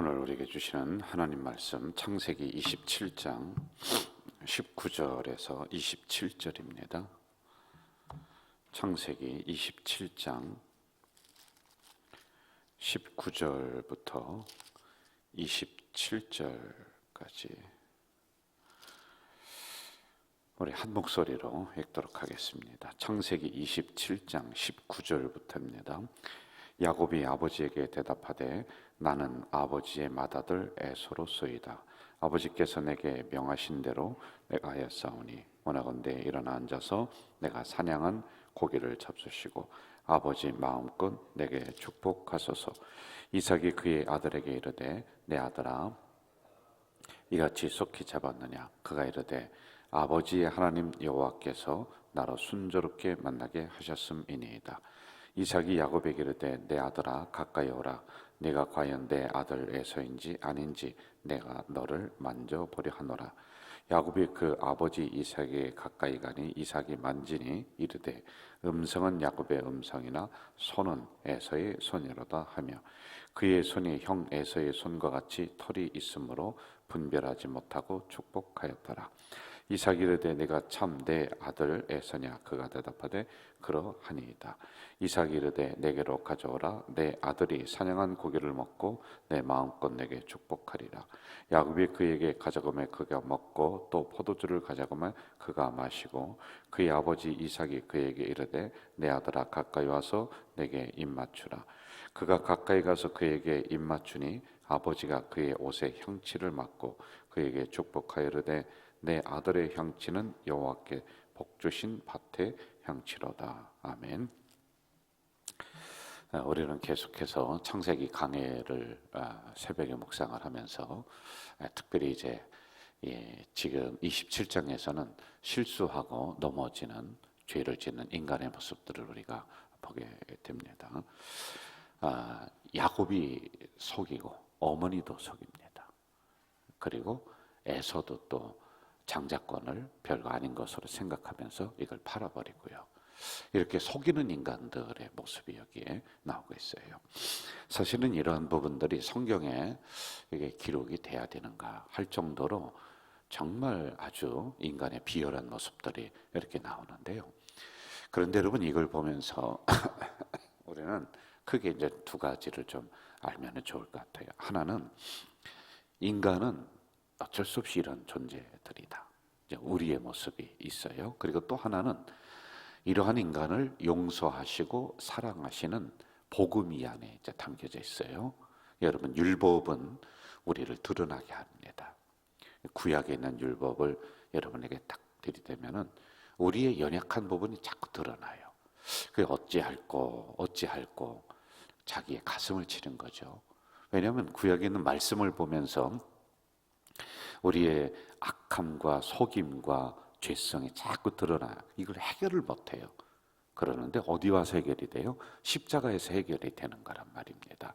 오늘 우리에게 주시는 하나님 말씀 창세기 27장 19절에서 27절입니다. 창세기 27장 19절부터 27절까지 우리 한 목소리로 읽도록 하겠습니다. 창세기 27장 19절부터입니다. 야곱이 아버지에게 대답하되 나는 아버지의 맏아들 에서로소이다. 아버지께서 내게 명하신 대로 내가 하였사오니 원하건대 일어나 앉아서 내가 사냥한 고기를 잡수시고 아버지 마음껏 내게 축복하소서. 이삭이 그의 아들에게 이르되 내 아들아 이같이 속히 잡았느냐. 그가 이르되 아버지의 하나님 여호와께서 나로 순조롭게 만나게 하셨음이니이다. 이삭이 야곱에게 이르되 내 아들아 가까이 오라. 네가 과연 내 아들 에서인지 아닌지 내가 너를 만져보려 하노라. 야곱이 그 아버지 이삭에게 가까이 가니 이삭이 만지니 이르되 음성은 야곱의 음성이나 손은 에서의 손이로다 하며 그의 손이 형 에서의 손과 같이 털이 있으므로 분별하지 못하고 축복하였더라. 이삭이 이르되 내가 참 내 아들 에서냐. 그가 대답하되 그러하니이다. 이삭이 이르되 내게로 가져오라. 내 아들이 사냥한 고기를 먹고 내 마음껏 내게 축복하리라. 야곱이 그에게 가져가매 그가 먹고 또 포도주를 가져가매 그가 마시고 그의 아버지 이삭이 그에게 이르되 내 아들아 가까이 와서 내게 입맞추라. 그가 가까이 가서 그에게 입맞추니 아버지가 그의 옷에 향취를 맡고 그에게 축복하여 이르되 내 아들의 향취는 여호와께 복주신 밭의 향취로다. 아멘. 우리는 계속해서 창세기 강해를 새벽에 묵상을 하면서 특별히 이제 지금 27장에서는 실수하고 넘어지는 죄를 짓는 인간의 모습들을 우리가 보게 됩니다. 야곱이 속이고 어머니도 속입니다. 그리고 에서도 또 장자권을 별거 아닌 것으로 생각하면서 이걸 팔아버리고요. 이렇게 속이는 인간들의 모습이 여기에 나오고 있어요. 사실은 이러한 부분들이 성경에 이게 기록이 돼야 되는가 할 정도로 정말 아주 인간의 비열한 모습들이 이렇게 나오는데요. 그런데 여러분 이걸 보면서 우리는 크게 이제 두 가지를 좀 알면 좋을 것 같아요. 하나는 인간은 어쩔 수 없이 이런 존재들이다. 우리의 모습이 있어요. 그리고 또 하나는 이러한 인간을 용서하시고 사랑하시는 복음이 이 안에 이제 담겨져 있어요. 여러분 율법은 우리를 드러나게 합니다. 구약에 있는 율법을 여러분에게 딱 들이대면은 우리의 연약한 부분이 자꾸 드러나요. 그게 어찌할꼬 자기의 가슴을 치는 거죠. 왜냐하면 구약에 있는 말씀을 보면서 우리의 악함과 속임과 죄성이 자꾸 드러나요. 이걸 해결을 못해요. 그러는데 어디 와서 해결이 돼요? 십자가에서 해결이 되는 거란 말입니다.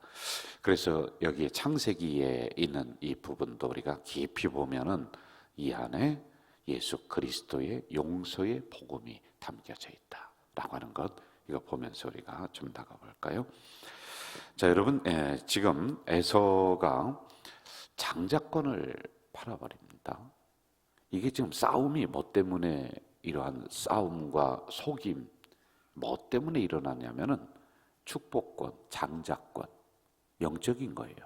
그래서 여기에 창세기에 있는 이 부분도 우리가 깊이 보면은 이 안에 예수 그리스도의 용서의 복음이 담겨져 있다라고 하는 것, 이거 보면서 우리가 좀 나가볼까요? 자, 여러분, 지금 에서가 장자권을 팔아버립니다. 이게 지금 싸움이 뭐 때문에 이러한 싸움과 속임 뭐 때문에 일어나냐면은 축복권, 장자권, 영적인 거예요.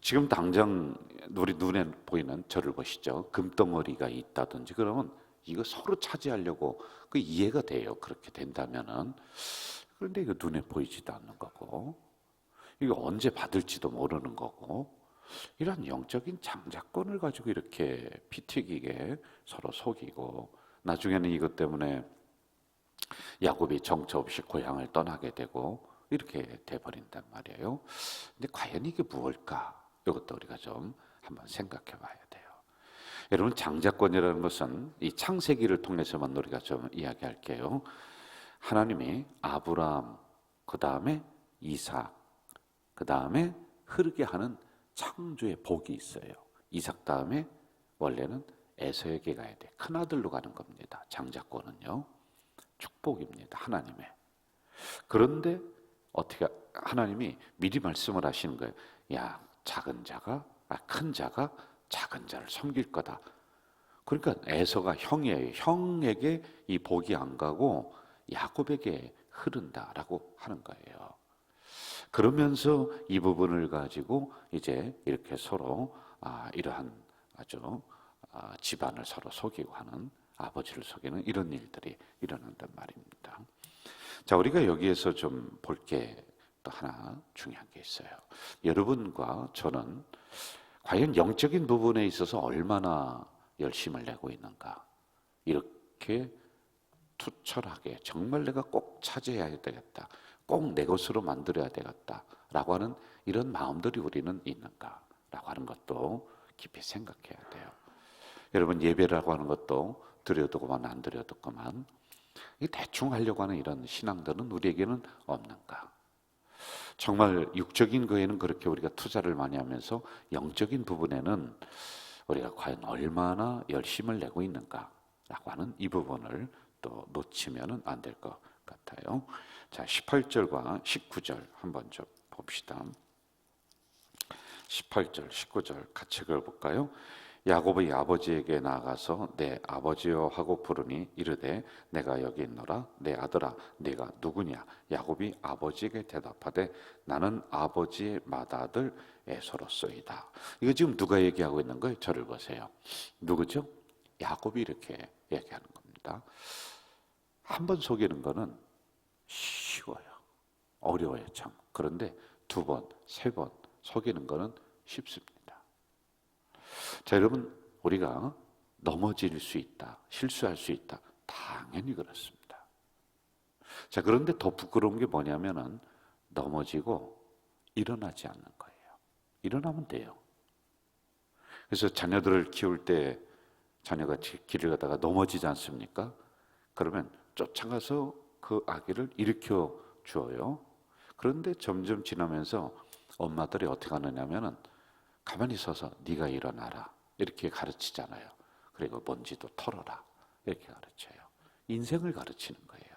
지금 당장 우리 눈에 보이는 저를 보시죠. 금덩어리가 있다든지 그러면 이거 서로 차지하려고 그 이해가 돼요. 그렇게 된다면은. 그런데 이거 눈에 보이지도 않는 거고 이거 언제 받을지도 모르는 거고 이런 영적인 장자권을 가지고 이렇게 피 튀기게 서로 속이고 나중에는 이것 때문에 야곱이 정처 없이 고향을 떠나게 되고 이렇게 돼버린단 말이에요. 근데 과연 이게 무엇일까? 이것도 우리가 좀 한번 생각해 봐야 돼요. 여러분 장자권이라는 것은 이 창세기를 통해서만 우리가 좀 이야기할게요. 하나님이 아브라함, 그 다음에 이삭, 그 다음에 흐르게 하는 창조의 복이 있어요. 이삭 다음에 원래는 에서에게 가야 돼. 큰아들로 가는 겁니다. 장자권은요. 축복입니다. 하나님의. 그런데 어떻게 하나님이 미리 말씀을 하시는 거예요. 야, 큰 자가 작은 자를 섬길 거다. 그러니까 에서가 형이에요. 형에게 이 복이 안 가고 야곱에게 흐른다라고 하는 거예요. 그러면서 이 부분을 가지고 이제 이렇게 서로 이러한 아주 집안을 서로 속이고 하는, 아버지를 속이는 이런 일들이 일어난단 말입니다. 자, 우리가 여기에서 좀 볼 게 또 하나 중요한 게 있어요. 여러분과 저는 과연 영적인 부분에 있어서 얼마나 열심을 내고 있는가, 이렇게 투철하게 정말 내가 꼭 차지해야 되겠다, 꼭 내 것으로 만들어야 되겠다 라고 하는 이런 마음들이 우리는 있는가 라고 하는 것도 깊이 생각해야 돼요. 여러분, 예배라고 하는 것도 드려두고만 안 드려두고만 대충 하려고 하는 이런 신앙들은 우리에게는 없는가? 정말 육적인 거에는 그렇게 우리가 투자를 많이 하면서 영적인 부분에는 우리가 과연 얼마나 열심을 내고 있는가 라고 하는 이 부분을 또 놓치면 안 될 것 같아요. 자, 18절과 19절 한번 좀 봅시다. 18절, 19절 같이 읽어볼까요? 야곱의 아버지에게 나아가서 내 아버지여 하고 부르니 이르되 내가 여기 있노라. 내 아들아 네가 누구냐? 야곱이 아버지에게 대답하되 나는 아버지의 맏아들 에서로소이다. 이거 지금 누가 얘기하고 있는 거예요? 저를 보세요. 누구죠? 야곱이 이렇게 얘기하는 겁니다. 한 번 속이는 거는 쉬워요. 어려워요, 참. 그런데 두 번, 세 번 속이는 거는 쉽습니다. 자, 여러분, 우리가 넘어질 수 있다, 실수할 수 있다, 당연히 그렇습니다. 자, 그런데 더 부끄러운 게 뭐냐면은 넘어지고 일어나지 않는 거예요. 일어나면 돼요. 그래서 자녀들을 키울 때 자녀가 길을 가다가 넘어지지 않습니까? 그러면 쫓아가서 그 아기를 일으켜 주어요. 그런데 점점 지나면서 엄마들이 어떻게 하느냐면은 가만히 서서 네가 일어나라 이렇게 가르치잖아요. 그리고 먼지도 털어라 이렇게 가르쳐요. 인생을 가르치는 거예요.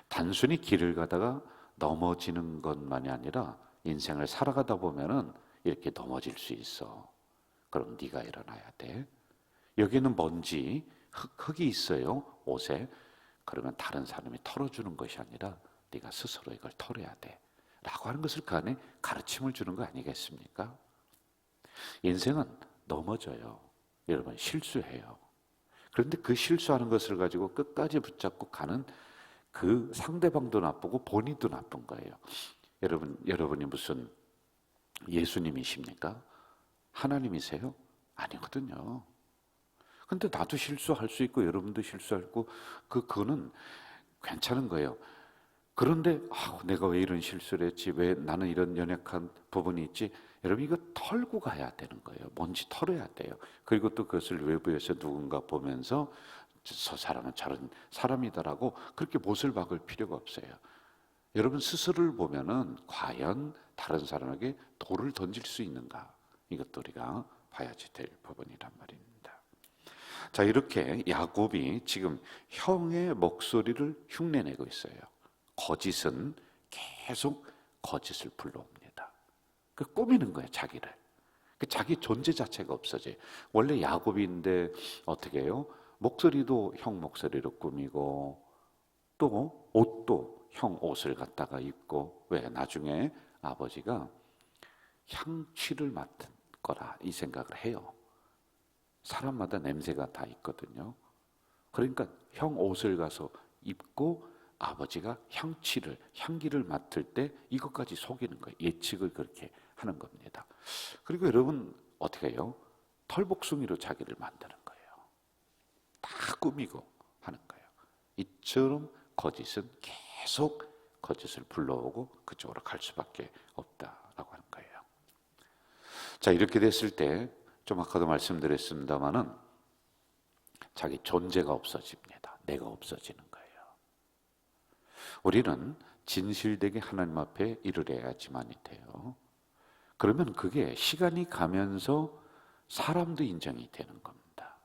단순히 길을 가다가 넘어지는 것만이 아니라 인생을 살아가다 보면은 이렇게 넘어질 수 있어. 그럼 네가 일어나야 돼. 여기는 먼지, 흙이 있어요, 옷에. 그러면 다른 사람이 털어주는 것이 아니라 네가 스스로 이걸 털어야 돼 라고 하는 것을 그 안에 가르침을 주는 거 아니겠습니까? 인생은 넘어져요. 여러분, 실수해요. 그런데 그 실수하는 것을 가지고 끝까지 붙잡고 가는 그 상대방도 나쁘고 본인도 나쁜 거예요. 여러분이 무슨 예수님이십니까? 하나님이세요? 아니거든요. 근데 나도 실수할 수 있고 여러분도 실수하고 그거는 괜찮은 거예요. 그런데 내가 왜 이런 실수를 했지? 왜 나는 이런 연약한 부분이 있지? 여러분, 이거 털고 가야 되는 거예요. 먼지 털어야 돼요. 그리고 또 그것을 외부에서 누군가 보면서 저 사람은 저런 사람이다라고 그렇게 못을 박을 필요가 없어요. 여러분 스스로를 보면은 과연 다른 사람에게 돌을 던질 수 있는가? 이것도 우리가 봐야지 될 부분이란 말입니다. 자, 이렇게 야곱이 지금 형의 목소리를 흉내내고 있어요. 거짓은 계속 거짓을 불러옵니다. 그 꾸미는 거예요, 자기를. 그 자기 존재 자체가 없어져요. 원래 야곱인데 어떻게 해요? 목소리도 형 목소리로 꾸미고 또 옷도 형 옷을 갖다가 입고, 왜? 나중에 아버지가 향취를 맡은 거라 이 생각을 해요. 사람마다 냄새가 다 있거든요. 그러니까 형 옷을 가서 입고 아버지가 향기를 맡을 때 이것까지 속이는 거예요. 예측을 그렇게 하는 겁니다. 그리고 여러분 어떻게 해요? 털복숭이로 자기를 만드는 거예요. 다 꾸미고 하는 거예요. 이처럼 거짓은 계속 거짓을 불러오고 그쪽으로 갈 수밖에 없다라고 하는 거예요. 자, 이렇게 됐을 때 좀 아까도 말씀드렸습니다마는 자기 존재가 없어집니다. 내가 없어지는 거예요. 우리는 진실되게 하나님 앞에 이르러야지만이 돼요. 그러면 그게 시간이 가면서 사람도 인정이 되는 겁니다.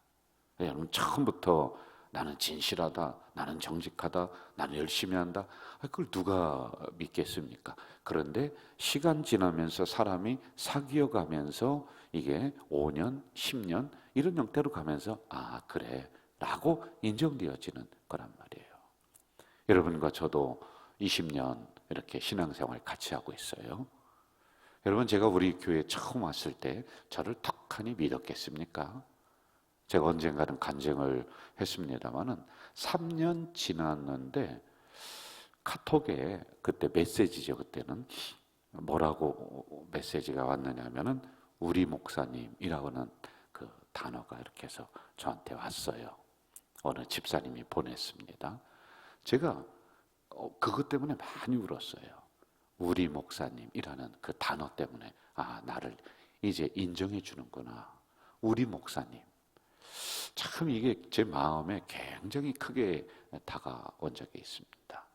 여러분 처음부터 나는 진실하다, 나는 정직하다, 나는 열심히 한다. 그걸 누가 믿겠습니까? 그런데 시간 지나면서 사람이 사귀어 가면서 이게 5년, 10년 이런 형태로 가면서 그래 라고 인정되어지는 거란 말이에요. 여러분과 저도 20년 이렇게 신앙생활 같이 하고 있어요. 여러분, 제가 우리 교회에 처음 왔을 때 저를 턱하니 믿었겠습니까? 제가 언젠가는 간증을 했습니다마는 3년 지났는데 카톡에 그때 메시지죠. 그때는 뭐라고 메시지가 왔느냐면은 우리 목사님이라고는 그 단어가 이렇게 해서 저한테 왔어요. 어느 집사님이 보냈습니다. 제가 그것 때문에 많이 울었어요. 우리 목사님이라는 그 단어 때문에 나를 이제 인정해 주는구나. 우리 목사님. 참 이게 제 마음에 굉장히 크게 다가온 적이 있습니다.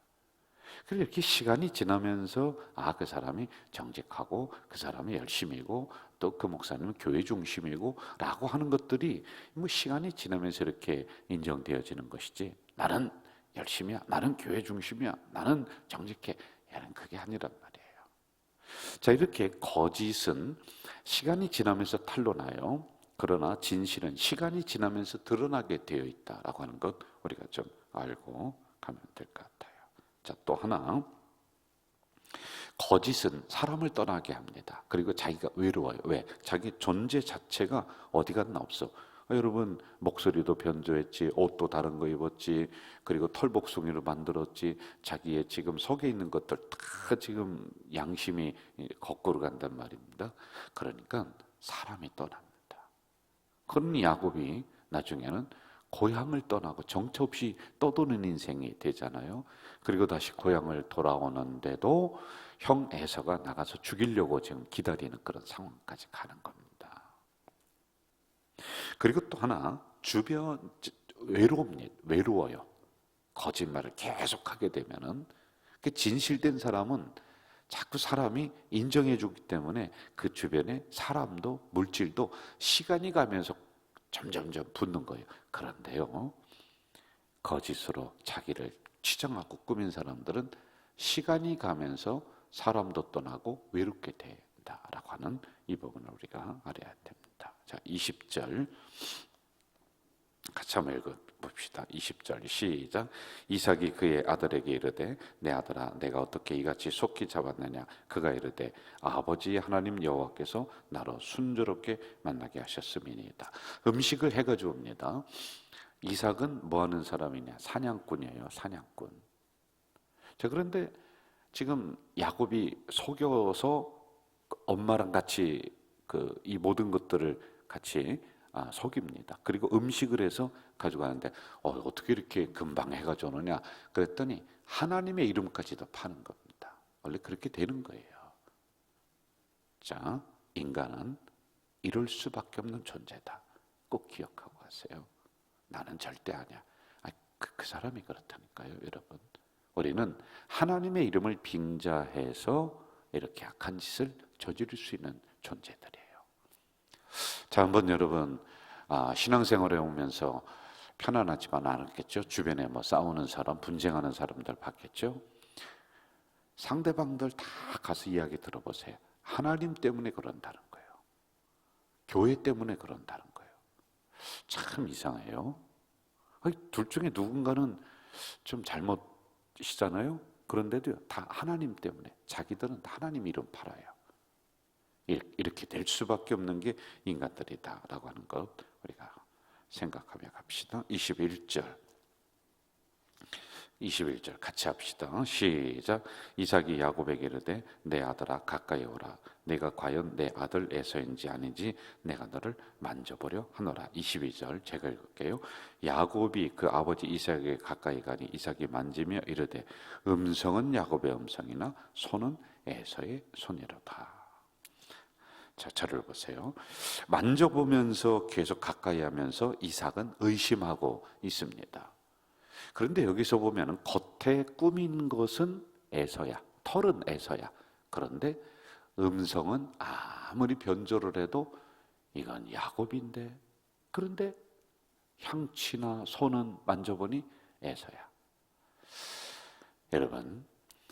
그래서 이렇게 시간이 지나면서 그 사람이 정직하고 그 사람이 열심이고 또 그 목사님은 교회 중심이고 라고 하는 것들이 뭐 시간이 지나면서 이렇게 인정되어지는 것이지, 나는 열심이야, 나는 교회 중심이야, 나는 정직해, 얘는 그게 아니란 말이에요. 자, 이렇게 거짓은 시간이 지나면서 탄로나요. 그러나 진실은 시간이 지나면서 드러나게 되어 있다라고 하는 것 우리가 좀 알고 가면 될 것 같아요. 자, 또 하나, 거짓은 사람을 떠나게 합니다. 그리고 자기가 외로워요. 왜? 자기 존재 자체가 어디 갔나 없어. 여러분, 목소리도 변조했지, 옷도 다른 거 입었지, 그리고 털복숭이로 만들었지, 자기의 지금 속에 있는 것들 다 지금 양심이 거꾸로 간단 말입니다. 그러니까 사람이 떠납니다. 그런 야곱이 나중에는 고향을 떠나고 정처 없이 떠도는 인생이 되잖아요. 그리고 다시 고향을 돌아오는데도 형 에서가 나가서 죽이려고 지금 기다리는 그런 상황까지 가는 겁니다. 그리고 또 하나, 주변 외로워요. 거짓말을 계속하게 되면은 그 진실된 사람은 자꾸 사람이 인정해 주기 때문에 그 주변에 사람도 물질도 시간이 가면서 점점점 붙는 거예요. 그런데요, 거짓으로 자기를 치장하고 꾸민 사람들은 시간이 가면서 사람도 떠나고 외롭게 된다라고 하는 이 부분을 우리가 알아야 됩니다. 자, 20절 같이 한번 읽어봅시다. 20절 시작. 이삭이 그의 아들에게 이르되 내 아들아, 내가 어떻게 이같이 속히 잡았느냐. 그가 이르되 아버지 하나님 여호와께서 나로 순조롭게 만나게 하셨음이니이다. 음식을 해가 주옵니다. 이삭은 뭐 하는 사람이냐? 사냥꾼이에요. 사냥꾼. 자, 그런데 지금 야곱이 속여서 엄마랑 같이 이 모든 것들을 같이 속입니다. 그리고 음식을 해서 가져가는데 어떻게 이렇게 금방 해가 오느냐 그랬더니 하나님의 이름까지도 파는 겁니다. 원래 그렇게 되는 거예요. 자, 인간은 이럴 수밖에 없는 존재다. 꼭 기억하고 가세요. 나는 절대 아니야. 그 사람이 그렇다니까요, 여러분. 우리는 하나님의 이름을 빙자해서 이렇게 악한 짓을 저지를 수 있는 존재들이에요. 자, 한번 여러분 신앙생활에 오면서 편안하지만 않았겠죠? 주변에 뭐 싸우는 사람, 분쟁하는 사람들 봤겠죠? 상대방들 다 가서 이야기 들어보세요. 하나님 때문에 그런다는 거예요. 교회 때문에 그런다는 거예요. 참 이상해요. 둘 중에 누군가는 좀 잘못이잖아요. 그런데도 다 하나님 때문에, 자기들은 하나님 이름 팔아요. 이렇게 될 수밖에 없는 게 인간들이다라고 하는 것 우리가 생각하며 갑시다. 21절 같이 합시다. 시작. 이삭이 야곱에게 이르되 내 아들아 가까이 오라. 내가 과연 내 아들 에서인지 아닌지 내가 너를 만져보려 하노라. 22절 제가 읽을게요. 야곱이 그 아버지 이삭에게 가까이 가니 이삭이 만지며 이르되 음성은 야곱의 음성이나 손은 에서의 손이로다. 자, 저를 보세요. 만져보면서 계속 가까이 하면서 이삭은 의심하고 있습니다. 그런데 여기서 보면 겉에 꾸민 것은 에서야, 털은 에서야. 그런데 음성은 아무리 변조를 해도 이건 야곱인데, 그런데 향취나 손은 만져보니 에서야. 여러분,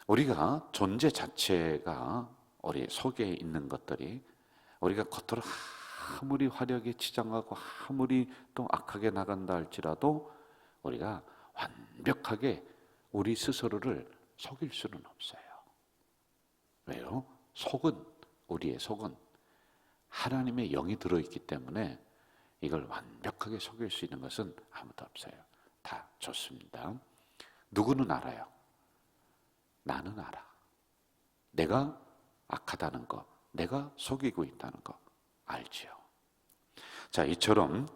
우리가 존재 자체가 우리 속에 있는 것들이 우리가 겉으로 아무리 화려하게 치장하고 아무리 또 악하게 나간다 할지라도 우리가 완벽하게 우리 스스로를 속일 수는 없어요. 왜요? 우리의 속은 하나님의 영이 들어있기 때문에 이걸 완벽하게 속일 수 있는 것은 아무도 없어요. 다 좋습니다. 누구는 알아요? 나는 알아. 내가 악하다는 거, 내가 속이고 있다는 거 알지요. 자, 이처럼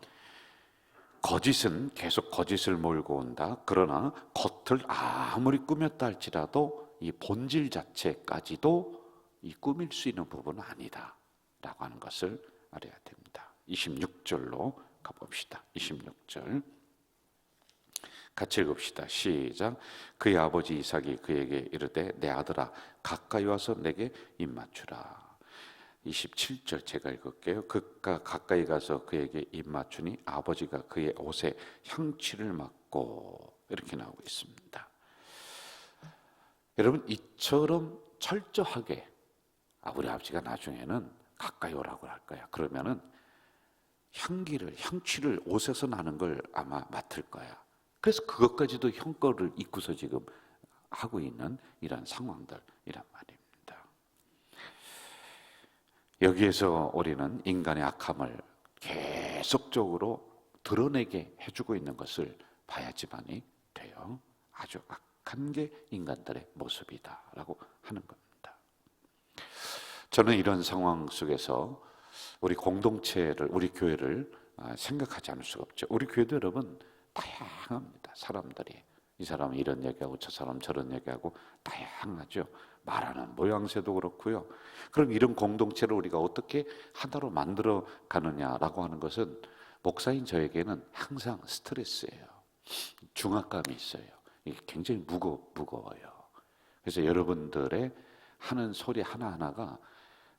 거짓은 계속 거짓을 몰고 온다. 그러나 겉을 아무리 꾸몄다 할지라도 이 본질 자체까지도 이 꾸밀 수 있는 부분은 아니다 라고 하는 것을 알아야 됩니다. 26절로 가봅시다. 26절 같이 읽읍시다. 시작. 그의 아버지 이삭이 그에게 이르되 내 아들아 가까이 와서 내게 입 맞추라. 27절 제가 읽을게요. 그가 가까이 가서 그에게 입 맞추니 아버지가 그의 옷에 향취를 맡고, 이렇게 나오고 있습니다. 여러분, 이처럼 철저하게 우리 아버지가 나중에는 가까이 오라고 할 거야. 그러면은 향취를 옷에서 나는 걸 아마 맡을 거야. 그래서 그것까지도 형 거를 입고서 지금 하고 있는 이런 상황들이란 말입니다. 여기에서 우리는 인간의 악함을 계속적으로 드러내게 해주고 있는 것을 봐야지만이 돼요. 아주 악한 게 인간들의 모습이다라고 하는 겁니다. 저는 이런 상황 속에서 우리 공동체를, 우리 교회를 생각하지 않을 수가 없죠. 우리 교회도 여러분 다양합니다. 사람들이 이 사람은 이런 얘기하고 저 사람 저런 얘기하고 다양하죠. 말하는 모양새도 그렇고요. 그럼 이런 공동체를 우리가 어떻게 하나로 만들어 가느냐라고 하는 것은 목사인 저에게는 항상 스트레스예요. 중압감이 있어요. 이게 굉장히 무거워요. 그래서 여러분들의 하는 소리 하나하나가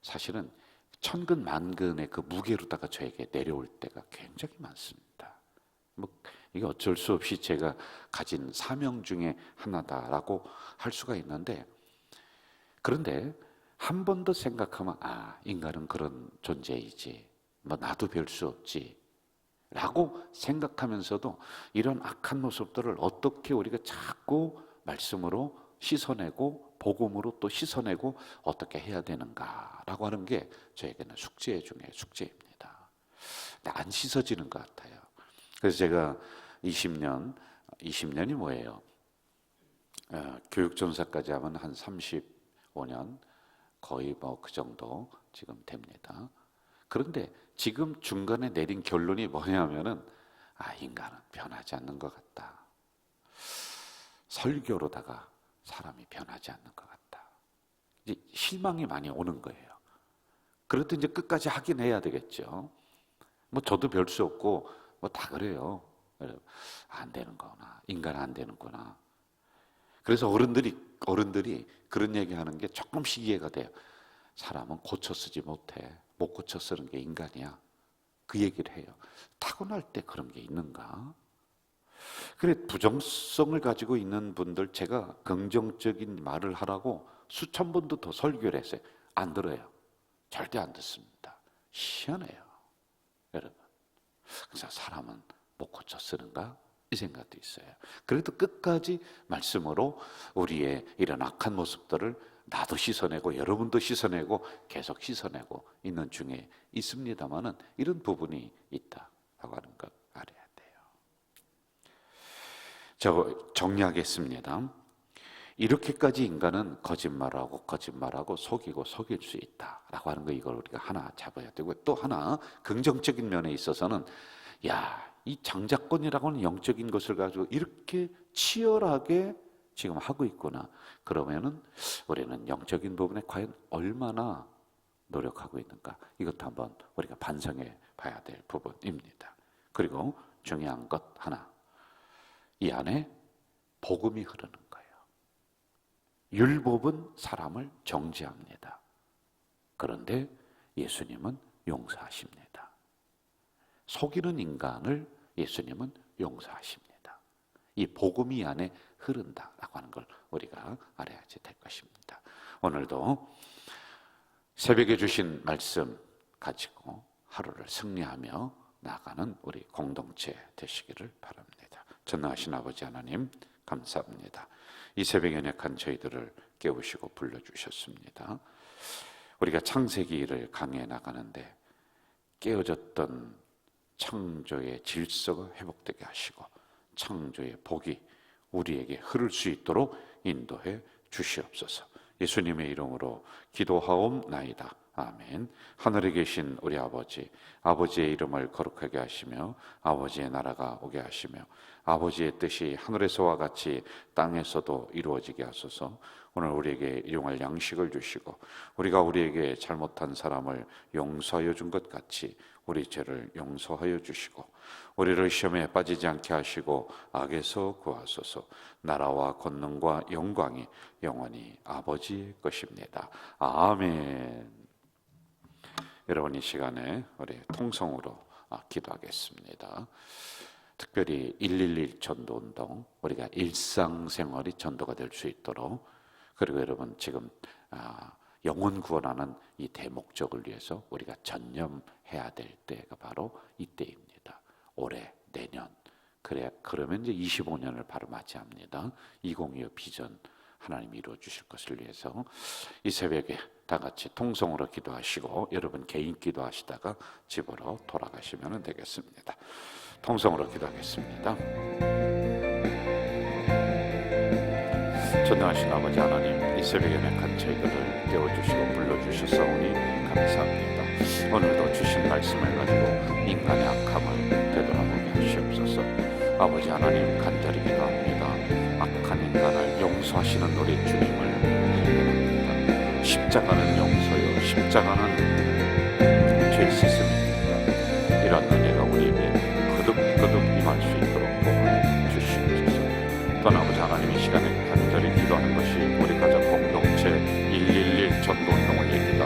사실은 천근 만근의 그 무게로다가 저에게 내려올 때가 굉장히 많습니다. 이게 어쩔 수 없이 제가 가진 사명 중에 하나다라고 할 수가 있는데, 그런데 한 번 더 생각하면 인간은 그런 존재이지, 나도 별 수 없지 라고 생각하면서도 이런 악한 모습들을 어떻게 우리가 자꾸 말씀으로 씻어내고 복음으로 또 씻어내고 어떻게 해야 되는가라고 하는 게 저에게는 숙제 중에 숙제입니다. 근데 안 씻어지는 것 같아요. 그래서 제가 20년이 뭐예요? 교육전사까지 하면 한 35년 거의 그 정도 지금 됩니다. 그런데 지금 중간에 내린 결론이 뭐냐면은 인간은 변하지 않는 것 같다. 설교로다가 사람이 변하지 않는 것 같다. 이제 실망이 많이 오는 거예요. 그래도 이제 끝까지 하긴 해야 되겠죠. 저도 별 수 없고 다 그래요. 안 되는구나. 인간 안 되는구나. 그래서 어른들이 그런 얘기하는 게 조금씩 이해가 돼요. 사람은 고쳐 쓰지 못해. 못 고쳐 쓰는 게 인간이야. 그 얘기를 해요. 타고날 때 그런 게 있는가? 그래, 부정성을 가지고 있는 분들, 제가 긍정적인 말을 하라고 수천 번도 더 설교를 했어요. 안 들어요. 절대 안 듣습니다. 희한해요, 여러분. 그래서 사람은 못 고쳐 쓰는가? 이 생각도 있어요. 그래도 끝까지 말씀으로 우리의 이런 악한 모습들을 나도 씻어내고 여러분도 씻어내고 계속 씻어내고 있는 중에 있습니다만은 이런 부분이 있다라고 하는 것 알아야 돼요. 저 정리하겠습니다. 이렇게까지 인간은 거짓말하고 속이고 속일 수 있다라고 하는 거, 이걸 우리가 하나 잡아야 되고, 또 하나 긍정적인 면에 있어서는 이 장자권이라고 하는 영적인 것을 가지고 이렇게 치열하게 지금 하고 있구나. 그러면은 우리는 영적인 부분에 과연 얼마나 노력하고 있는가, 이것도 한번 우리가 반성해 봐야 될 부분입니다. 그리고 중요한 것 하나, 이 안에 복음이 흐르는 거예요. 율법은 사람을 정죄합니다. 그런데 예수님은 용서하십니다. 속이는 인간을 예수님은 용서하십니다. 이 복음이 안에 흐른다라고 하는 걸 우리가 알아야지 될 것입니다. 오늘도 새벽에 주신 말씀 가지고 하루를 승리하며 나아가는 우리 공동체 되시기를 바랍니다. 전능하신 아버지 하나님 감사합니다. 이 새벽에 연약한 저희들을 깨우시고 불러주셨습니다. 우리가 창세기를 강해 나가는데 깨어졌던 창조의 질서가 회복되게 하시고 창조의 복이 우리에게 흐를 수 있도록 인도해 주시옵소서. 예수님의 이름으로 기도하옵나이다. 아멘. 하늘에 계신 우리 아버지, 아버지의 이름을 거룩하게 하시며 아버지의 나라가 오게 하시며 아버지의 뜻이 하늘에서와 같이 땅에서도 이루어지게 하소서. 오늘 우리에게 일용할 양식을 주시고 우리가 우리에게 잘못한 사람을 용서하여 준 것 같이 우리 죄를 용서하여 주시고 우리를 시험에 빠지지 않게 하시고 악에서 구하소서. 나라와 권능과 영광이 영원히 아버지의 것입니다. 아멘. 여러분, 이 시간에 우리 통성으로 기도하겠습니다. 특별히 111 전도운동, 우리가 일상생활이 전도가 될 수 있도록, 그리고 여러분 지금 영혼 구원하는 이 대목적을 위해서 우리가 전념해야 될 때가 바로 이때입니다. 올해, 내년, 그러면 이제 25년을 바로 맞이합니다. 2025 비전 하나님이 이루어 주실 것을 위해서 이 새벽에 다 같이 통성으로 기도하시고 여러분 개인 기도하시다가 집으로 돌아가시면 되겠습니다. 통성으로 기도하겠습니다. 전능하신 아버지 하나님, 이 새벽에 연약한 저희들을 깨워주시고 불러주셨사오니 감사합니다. 오늘도 주신 말씀을 가지고 인간의 악함을 되돌아보게 하시옵소서. 아버지 하나님, 간절히 기도합니다. 악한 인간을 용서하시는 우리 주님을 발견합니다. 십자가는 용서요, 십자가는 죄 씻음입니다. 이런 은혜가 우리에게 거듭거듭 임할 수 있도록 도와주시옵소서. 또한 아버지 하나님, 이 시간에 간절히 기도하는 것이 우리 가족 공동체 111 전도운동을 얘기합니다.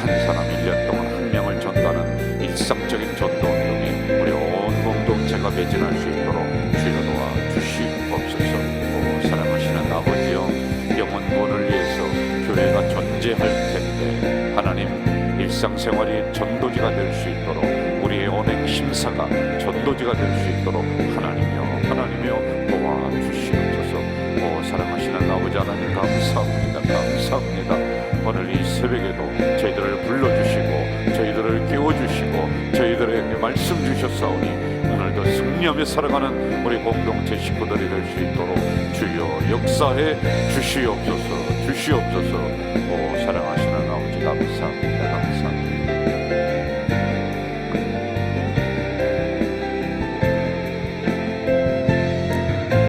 한 사람 1년 동안 한 명을 전도하는 일상적인 전도운동에 우리 온 공동체가 매진할 수 있도록 주여 도와 주시옵소서. 사랑하시는 아버지여, 영혼 구원을 위해서 교회가 존재할 텐데 하나님, 일상생활이 전도지가 될 수 있도록 우리의 언행 심사가 전도지가 될 수 있도록 하나님이여 도와주시옵소서. 사랑하시는 아버지 하나님 감사합니다. 오늘 이 새벽에도 저희들을 불러주시고 저희들을 깨워주시고 저희들에게 말씀 주셨사오니 오늘도 승리하며 살아가는 우리 공동체 식구들이 될 수 있도록 주여 역사해 주시옵소서. 사랑하시는 아버지 감사합니다.